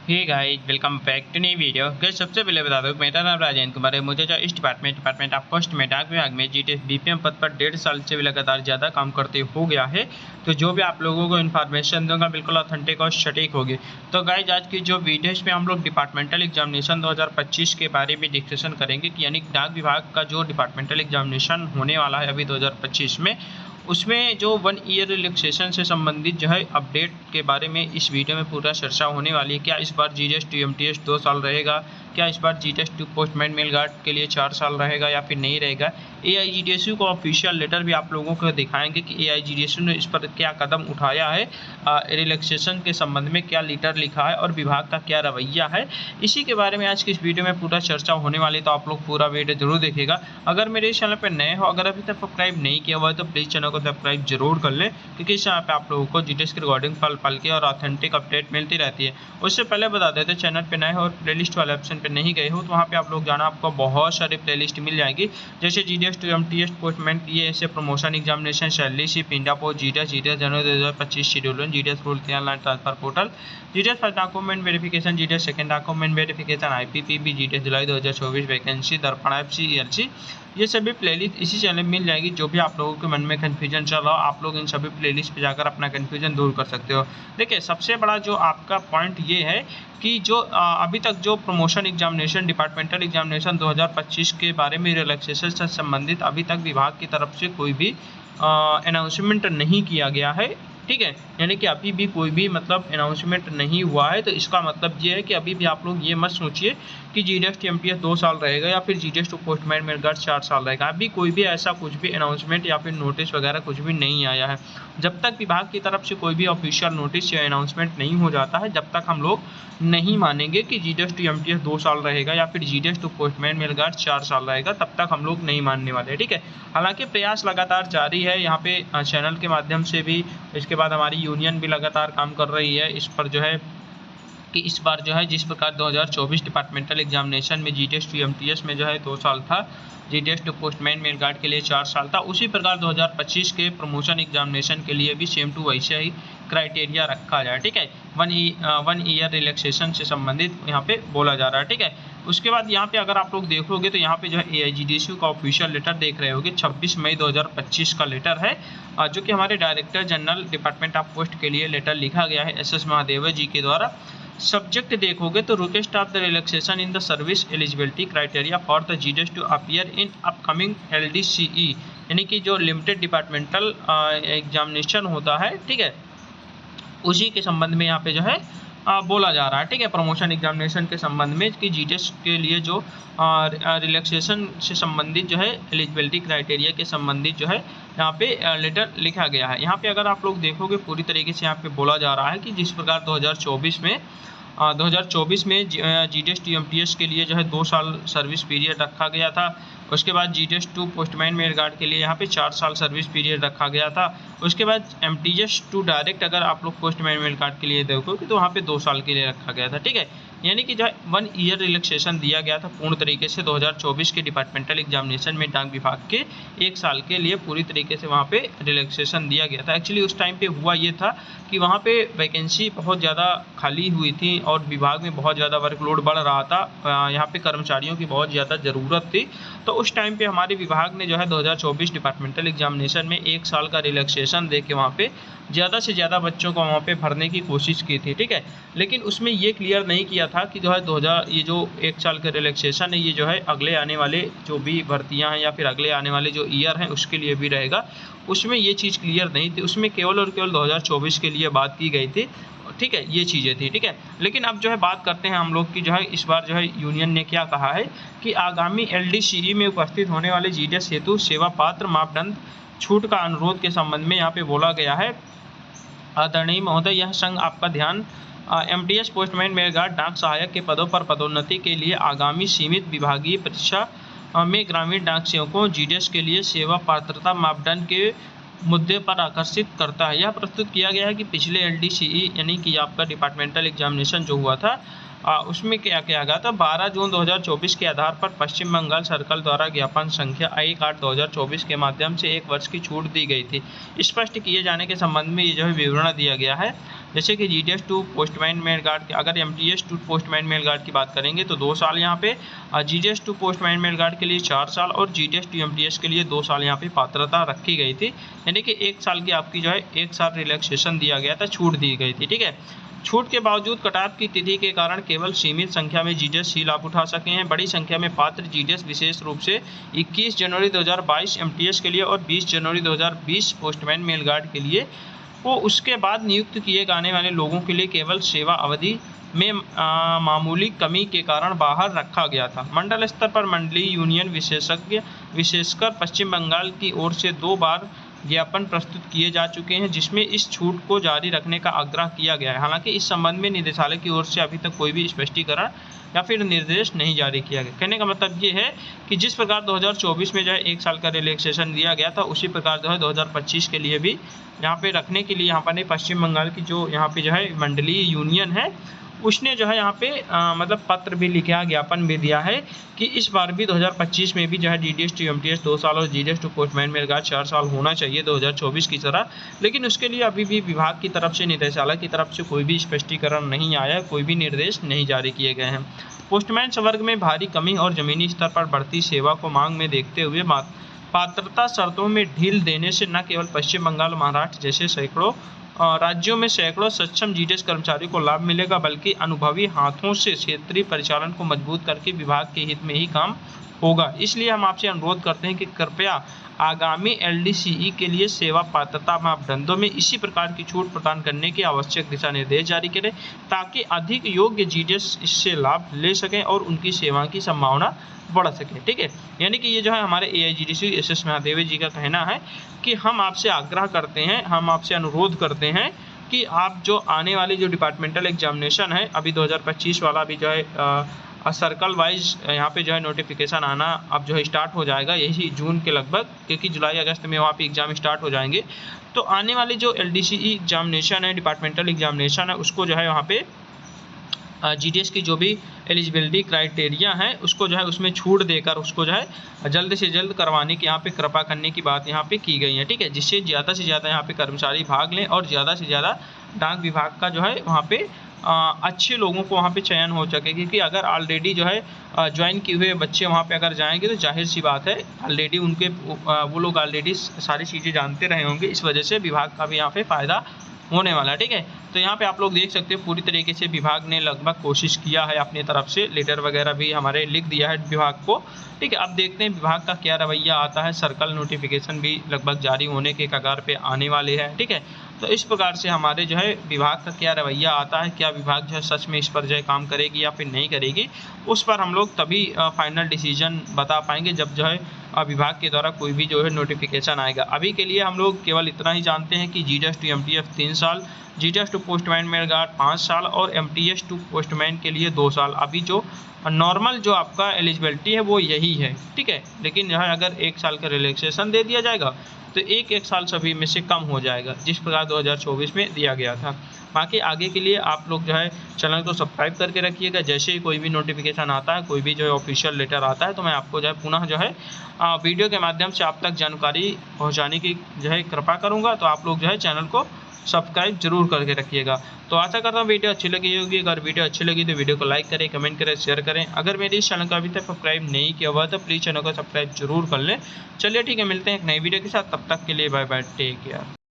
Hey guys, welcome back to new video. Guys, सबसे पहले बता दूं मेरा नाम राजेंद्र कुमार है। मुझे जो इस डिपार्टमेंट ऑफ पोस्ट में डाक विभाग में जीटीएस बीपीएम पद पर 1.5 साल से भी लगातार ज़्यादा काम करते हो गया है। तो जो भी आप लोगों को इन्फॉर्मेशन दूंगा बिल्कुल ऑथेंटिक और सटीक होगी। तो गाइस, आज की जो वीडियो इसमें हम लोग डिपार्टमेंटल एग्जामिनेशन 2025 के बारे में डिस्कशन करेंगे कि यानी डाक विभाग का जो डिपार्टमेंटल एग्जामिनेशन होने वाला है अभी 2025 में, उसमें जो 1 ईयर रिलैक्सेशन से संबंधित जो है अपडेट के बारे में इस वीडियो में पूरा चर्चा होने वाली है। क्या इस बार जीडीएस टू एमटीएस 2 साल रहेगा? क्या इस बार GDS to postman mail guard के लिए 4 साल रहेगा या फिर नहीं रहेगा? एआईजीडीएसयू को ऑफिशियल लेटर भी आप लोगों को दिखाएंगे कि एआईजीडीएसयू ने इस पर क्या कदम उठाया है, रिलैक्सेशन के संबंध में क्या लेटर लिखा है और विभाग का क्या रवैया है। इसी के बारे में आज की इस वीडियो में पूरा चर्चा होने वाली, तो आप लोग पूरा वीडियो जरूर देखिएगा। अगर मेरे इस चैनल पर नए हो, अगर अभी तक सब्सक्राइब नहीं किया हुआ है तो प्लीज़ चैनल को सब्सक्राइब जरूर कर लें, क्योंकि इस चैनल पे आप लोगों को जीडीएस के रिगार्डिंग पल पल की और ऑथेंटिक अपडेट मिलती रहती है। उससे पहले बता देते हैं, चैनल पे नए हो और प्लेलिस्ट वाले ऑप्शन पे नहीं गए हो तो वहाँ पे आप लोग जाना, आपको बहुत सारी प्लेलिस्ट मिल जाएगी, जैसे जीडीएस टू एमटीएस पोस्टमैन ये ऐसे promotion examination, salary ship, India post, GDS January 2025 schedule, GDS rule online transfer portal, GDS first document verification, GDS second document verification, IPPB, GDS July 2024 vacancy, Darpan FC, ये सभी playlist इसी channel में मिल जाएगी। जो भी आप लोगों के मन में कन्फ्यूजन चल रहा हो, आप लोग इन सभी प्लेलिस्ट पे जाकर अपना कन्फ्यूजन दूर कर सकते हो। देखिए, सबसे बड़ा जो आपका पॉइंट ये है कि जो अभी तक जो प्रमोशन एग्जामिनेशन, डिपार्टमेंटल एग्जामिनेशन 2025 के बारे में रिलैक्सेशन से संबंधित अभी तक विभाग की तरफ से कोई भी अनाउंसमेंट नहीं किया गया है। ठीक है, यानी कि अभी भी कोई भी मतलब अनाउंसमेंट नहीं हुआ है। तो इसका मतलब ये है कि अभी भी आप लोग ये मत सोचिए कि जीडीएस टू एमटीएस 2 साल रहेगा या फिर GDS to postman mail guard 4 साल रहेगा। अभी कोई भी ऐसा कुछ भी अनाउंसमेंट या फिर नोटिस वगैरह कुछ भी नहीं आया है। जब तक विभाग की तरफ से कोई भी ऑफिशियल नोटिस या अनाउंसमेंट नहीं हो जाता है, जब तक हम लोग नहीं मानेंगे कि जीडीएस टू एमटीएस 2 साल रहेगा या फिर GDS to postman mail guard 4 साल रहेगा, तब तक हम लोग नहीं मानने वाले। ठीक है, हालांकि प्रयास लगातार जारी है यहाँ पे चैनल के माध्यम से भी। इसके बाद हमारी यूनियन भी लगातार काम कर रही है इस पर, जो है कि इस बार जो है जिस प्रकार 2024 डिपार्टमेंटल एग्जामिनेशन में जीडीएस टू एमटीएस में जो है 2 साल था, GDS to postman mail guard के लिए 4 साल था, उसी प्रकार 2025 के प्रमोशन एग्जामिनेशन के लिए भी सेम टू वैसे ही क्राइटेरिया रखा जाए। ठीक है, 1 ईयर रिलैक्सेशन से संबंधित यहाँ पे बोला जा रहा है। ठीक है, उसके बाद यहाँ पे अगर आप लोग देखोगे तो यहाँ पे जो है एआईजीडीएसयू का ऑफिशियल लेटर देख रहे होगे, 26 मई 2025 का लेटर है, जो कि हमारे director general department of post के लिए लेटर लिखा गया है एसएस महादेव जी के द्वारा। सब्जेक्ट देखोगे तो request of the relaxation in the service eligibility criteria for the GDS to appear in upcoming LDCE, यानी कि जो लिमिटेड डिपार्टमेंटल एग्जामिनेशन होता है, ठीक है, उसी के संबंध में यहाँ पे जो है बोला जा रहा है। ठीक है, प्रमोशन एग्जामिनेशन के संबंध में कि जीडीएस के लिए जो रिलैक्सेशन से संबंधित जो है एलिजिबिलिटी क्राइटेरिया के संबंधित जो है यहाँ पे लेटर लिखा गया है। यहाँ पे अगर आप लोग देखोगे पूरी तरीके से यहाँ पे बोला जा रहा है कि जिस प्रकार 2024 में जीडीएस टू एमटीएस के लिए जो है 2 साल सर्विस पीरियड रखा गया था। उसके बाद GDS to postman mail guard के लिए यहाँ पे 4 साल सर्विस पीरियड रखा गया था। उसके बाद एमटीएस टू डायरेक्ट अगर आप लोग पोस्टमैन मेल गार्ड के लिए देखोगे तो वहाँ पे 2 साल के लिए रखा गया था। ठीक है, यानी कि जो है 1 ईयर रिलैक्सेशन दिया गया था पूर्ण तरीके से 2024 के डिपार्टमेंटल एग्जामिनेशन में। डाक विभाग के 1 साल के लिए पूरी तरीके से वहाँ पे रिलैक्सेशन दिया गया था। एक्चुअली उस टाइम पे हुआ ये था कि वहाँ पे वैकेंसी बहुत ज़्यादा खाली हुई थी और विभाग में बहुत ज़्यादा वर्कलोड बढ़ रहा था, यहाँ पे कर्मचारियों की बहुत ज़्यादा ज़रूरत थी। तो उस टाइम पे हमारे विभाग ने जो है 2024 डिपार्टमेंटल एग्जामिनेशन में 1 साल का रिलैक्सेशन दे के वहाँ पे ज़्यादा से ज़्यादा बच्चों को वहाँ पे भरने की कोशिश की थी। ठीक है, लेकिन उसमें ये क्लियर नहीं किया था कि जो है 2000 ये जो 1 साल का रिलैक्सेशन है ये जो है अगले आने वाले जो भी भर्तियाँ हैं या फिर अगले आने वाले जो ईयर हैं उसके लिए भी रहेगा। उसमें ये चीज़ क्लियर नहीं थी, उसमें केवल और केवल 2024 के लिए बात की गई थी। ठीक है, ये चीज़ें थी। ठीक है, लेकिन अब जो है बात करते हैं हम लोग की जो है इस बार जो है यूनियन ने क्या कहा है कि आगामी एलडीसीई में उपस्थित होने वाले जीडीएस हेतु सेवा पात्र मापदंड छूट का अनुरोध के संबंध में यहाँ पे बोला गया है। आदरणीय महोदय, यह संघ आपका ध्यान एमटीएस पोस्टमैन मेल गार्ड डाक सहायक के पदों पर पदोन्नति के लिए आगामी सीमित विभागीय परीक्षा में ग्रामीण डाक सेवकों जीडीएस के लिए सेवा पात्रता मापदंड के मुद्दे पर आकर्षित करता है। यह प्रस्तुत किया गया है कि पिछले एलडीसीई यानी कि आपका डिपार्टमेंटल एग्जामिनेशन जो हुआ था उसमें क्या किया गया था, 12 जून 2024 के आधार पर पश्चिम बंगाल सर्कल द्वारा ज्ञापन संख्या 1/8/2024 के माध्यम से 1 वर्ष की छूट दी गई थी। स्पष्ट किए जाने के संबंध में ये जो है विवरण दिया गया है। जैसे कि GTS 2 पोस्टमैन मेल गार्ड की, अगर MTS 2 पोस्टमैन मेल गार्ड की बात करेंगे तो 2 साल यहाँ पे, GTS 2 पोस्टमैन मेल गार्ड के लिए 4 साल और GTS 2 MTS के लिए 2 साल यहाँ पे पात्रता रखी गई थी। यानी कि 1 साल की आपकी जो है 1 साल रिलैक्सेशन दिया गया था, छूट दी गई थी। ठीक है, छूट के बावजूद कटऑफ की तिथि के कारण केवल सीमित संख्या में GTS ही लाभ उठा सके हैं। बड़ी संख्या में पात्र GTS विशेष रूप से 21 जनवरी 2022 MTS के लिए और 20 जनवरी 2020 पोस्टमैन मेल गार्ड के लिए को उसके बाद नियुक्त किए जाने वाले लोगों के लिए केवल सेवा अवधि में मामूली कमी के कारण बाहर रखा गया था। मंडल स्तर पर मंडलीय यूनियन विशेषज्ञ विशेषकर पश्चिम बंगाल की ओर से 2 बार ज्ञापन प्रस्तुत किए जा चुके हैं, जिसमें इस छूट को जारी रखने का आग्रह किया गया है। हालांकि इस संबंध में निदेशालय की ओर से अभी तक कोई भी स्पष्टीकरण या फिर निर्देश नहीं जारी किया गया। कहने का मतलब ये है कि जिस प्रकार 2024 में जो है 1 साल का रिलैक्सेशन दिया गया था, उसी प्रकार जो है 2025 के लिए भी यहाँ पे रखने के लिए यहाँ पर पश्चिम बंगाल की जो यहाँ पे जो है मंडलीय यूनियन है, उसने जो है यहाँ पे मतलब पत्र भी लिखा, ज्ञापन भी दिया है कि इस बार भी 2025 में भी जो है GTS 2 MTS 2 साल और GTS 2 पोस्टमैन मेल गार्ड 4 साल होना चाहिए 2024 की तरह। लेकिन उसके लिए अभी भी विभाग की तरफ से, निदेशालय की तरफ से कोई भी स्पष्टीकरण नहीं आया, कोई भी निर्देश नहीं जारी किए गए हैं। पोस्टमैन संवर्ग में भारी कमी और जमीनी स्तर पर बढ़ती सेवा को मांग में देखते हुए पात्रता शर्तों में ढील देने से न केवल पश्चिम बंगाल, महाराष्ट्र जैसे सैकड़ों राज्यों में सैकड़ों सक्षम GTS कर्मचारियों को लाभ मिलेगा, बल्कि अनुभवी हाथों से क्षेत्रीय परिचालन को मजबूत करके विभाग के हित में ही काम होगा। इसलिए हम आपसे अनुरोध करते हैं कि कृपया आगामी LDCE के लिए सेवा पात्रता मापदंडों में इसी प्रकार की छूट प्रदान करने के आवश्यक दिशा निर्देश जारी करें, ताकि अधिक योग्य GTS इससे लाभ ले सकें और उनकी सेवा की संभावना बढ़ सके। ठीक है, यानी कि ये जो है हमारे AIGDC SS महादेवी जी का कहना है कि हम आपसे आग्रह करते हैं, हम आपसे अनुरोध करते हैं कि आप जो आने वाली जो डिपार्टमेंटल एग्जामिनेशन है अभी 2025 वाला भी जो है सर्कल वाइज यहाँ पे जो है नोटिफिकेशन आना अब जो है स्टार्ट हो जाएगा, यही जून के लगभग, क्योंकि जुलाई अगस्त में वहाँ पे एग्ज़ाम स्टार्ट हो जाएंगे। तो आने वाली जो LDCE एग्जामिनेशन है, डिपार्टमेंटल एग्जामिनेशन है, उसको जो है वहाँ पे GTS की जो भी एलिजिबिलिटी क्राइटेरिया है उसको जो है उसमें छूट देकर उसको जो है जल्द से जल्द करवाने की यहाँ पे कृपा करने की बात यहाँ पे की गई है। ठीक है, जिससे ज़्यादा से ज़्यादा यहाँ पे कर्मचारी भाग लें और ज़्यादा से ज़्यादा डाक विभाग का जो है वहाँ पे अच्छे लोगों को वहाँ पे चयन हो सके। क्योंकि अगर ऑलरेडी जो है ज्वाइन किए हुए बच्चे वहाँ पे अगर जाएंगे तो जाहिर सी बात है ऑलरेडी उनके वो लोग ऑलरेडी सारी चीज़ें जानते रहे होंगे, इस वजह से विभाग का भी यहाँ पे फ़ायदा होने वाला है। ठीक है, तो यहाँ पे आप लोग देख सकते हो पूरी तरीके से विभाग ने लगभग कोशिश किया है अपनी तरफ से, लेटर वगैरह भी हमारे लिख दिया है विभाग को। ठीक है, अब देखते हैं विभाग का क्या रवैया आता है। सर्कल नोटिफिकेशन भी लगभग जारी होने के कगार पे आने वाले हैं। ठीक है, तो इस प्रकार से हमारे जो है विभाग का क्या रवैया आता है, क्या विभाग जो है सच में इस पर जो है काम करेगी या फिर नहीं करेगी, उस पर हम लोग तभी फाइनल डिसीजन बता पाएंगे जब जो है विभाग के द्वारा कोई भी जो है नोटिफिकेशन आएगा। अभी के लिए हम लोग केवल इतना ही जानते हैं कि GTS 2 MTS 3 साल, GTS 2 पोस्टमैन मेल गार्ड 5 साल और MTS 2 पोस्टमैन के लिए 2 साल। अभी जो नॉर्मल जो आपका एलिजिबिलिटी है वो यही है। ठीक है, लेकिन जो है अगर 1 साल का रिलैक्सेशन दे दिया जाएगा तो एक साल सभी में से कम हो जाएगा, जिस प्रकार 2024 में दिया गया था। बाकी आगे के लिए आप लोग जो है चैनल को सब्सक्राइब करके रखिएगा। जैसे ही कोई भी नोटिफिकेशन आता है, कोई भी जो है ऑफिशियल लेटर आता है, तो मैं आपको जो है पुनः जो है वीडियो के माध्यम से आप तक जानकारी पहुंचाने की जो है कृपा करूंगा। तो आप लोग जो है चैनल को सब्सक्राइब जरूर करके रखिएगा। तो आशा करता हूँ वीडियो अच्छी लगी होगी। अगर वीडियो अच्छी लगी तो वीडियो को लाइक करें, कमेंट करें, शेयर करें। अगर मेरे इस चैनल को अभी तक सब्सक्राइब नहीं किया हुआ तो प्लीज़ चैनल को सब्सक्राइब जरूर कर लें। चलिए ठीक है, मिलते हैं एक नई वीडियो के साथ, तब तक के लिए बाय बाय, टेक केयर।